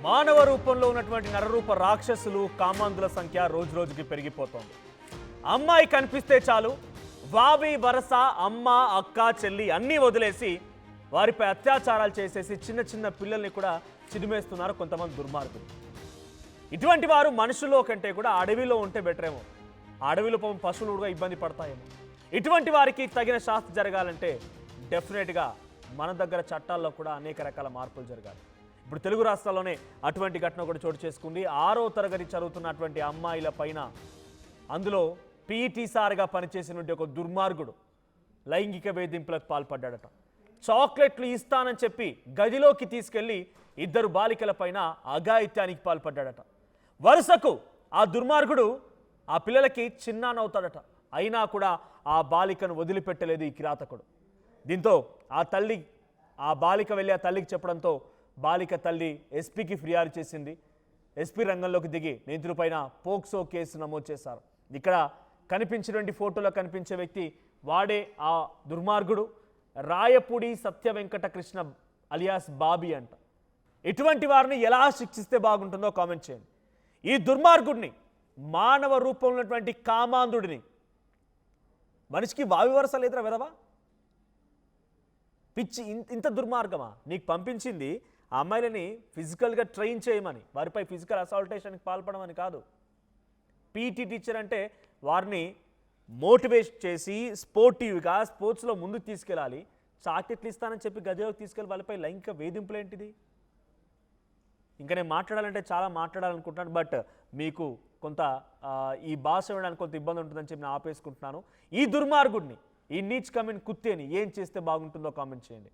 మానవ రూపంలో ఉన్నటువంటి నరరూప రాక్షసులు కామాంధుల సంఖ్య రోజురోజుకి పెరిగిపోతోంది. అమ్మాయి కనిపిస్తే చాలు వావి వరస అమ్మ అక్క చెల్లి అన్నీ వదిలేసి వారిపై అత్యాచారాలు చేసేసి చిన్న చిన్న పిల్లల్ని కూడా చిదిమేస్తున్నారు కొంతమంది దుర్మార్గులు. ఇటువంటి వారు మనుషుల్లో కంటే కూడా అడవిలో ఉంటే బెటర్ ఏమో. అడవిలో పాపం పశువులు కూడా ఇబ్బంది పడతాయేమో. ఇటువంటి వారికి తగిన శాస్తి జరగాలంటే డెఫినెట్గా మన దగ్గర చట్టాల్లో కూడా అనేక రకాల మార్పులు జరగాలి. ఇప్పుడు తెలుగు రాష్ట్రాల్లోనే అటువంటి ఘటన కూడా చోటు చేసుకుంది. 6వ తరగతి చదువుతున్నటువంటి అమ్మాయిల పైన అందులో పీఈటీ సార్గా పనిచేసినటువంటి ఒక దుర్మార్గుడు లైంగిక వేధింపులకు పాల్పడ్డాడట. చాక్లెట్లు ఇస్తానని చెప్పి గదిలోకి తీసుకెళ్లి 2 బాలికల పైన అఘాయిత్యానికి పాల్పడ్డాడట. వరుసకు ఆ దుర్మార్గుడు ఆ పిల్లలకి చిన్నానవుతాడట. అయినా కూడా ఆ బాలికను వదిలిపెట్టలేదు ఈ కిరాతకుడు. దీంతో ఆ బాలిక వెళ్ళి ఆ తల్లికి చెప్పడంతో బాలిక తల్లి ఎస్పీకి ఫిర్యాదు చేసింది. ఎస్పీ రంగంలోకి దిగి నిందితులపైన పోక్సో కేసు నమోదు చేశారు. ఇక్కడ కనిపించినటువంటి ఫోటోలో కనిపించే వ్యక్తి వాడే ఆ దుర్మార్గుడు రాయపూడి సత్య వెంకట కృష్ణ అలియాస్ బాబీ అంట. ఇటువంటి వారిని ఎలా శిక్షిస్తే బాగుంటుందో కామెంట్ చేయండి. ఈ దుర్మార్గుడిని, మానవ రూపంలో ఉన్నటువంటి కామాంధుడిని, మనిషికి వావి వరస లేదురా వెదవా, పిచ్చి, ఇంత దుర్మార్గమా? నీకు పంపించింది ఆ అమ్మాయిలని ఫిజికల్గా ట్రైన్ చేయమని, వారిపై ఫిజికల్ అసాల్టేషన్కి పాల్పడమని కాదు. పీటీ టీచర్ అంటే వారిని మోటివేట్ చేసి స్పోర్టివ్గా స్పోర్ట్స్లో ముందుకు తీసుకెళ్ళాలి. చాక్లెట్లు ఇస్తానని చెప్పి గదిలోకి తీసుకెళ్ళి వాళ్ళపై లైంగిక వేధింపులు ఏంటిది? ఇంకా నేను మాట్లాడాలంటే చాలా మాట్లాడాలనుకుంటున్నాను, బట్ మీకు కొంత ఈ భాష వినడానికి కొంత ఇబ్బంది ఉంటుందని చెప్పి నేను ఆపేసుకుంటున్నాను. ఈ దుర్మార్గుడిని, ఈ నీచ్ కమిన్ కుత్తేని ఏం చేస్తే బాగుంటుందో కామెంట్ చేయండి.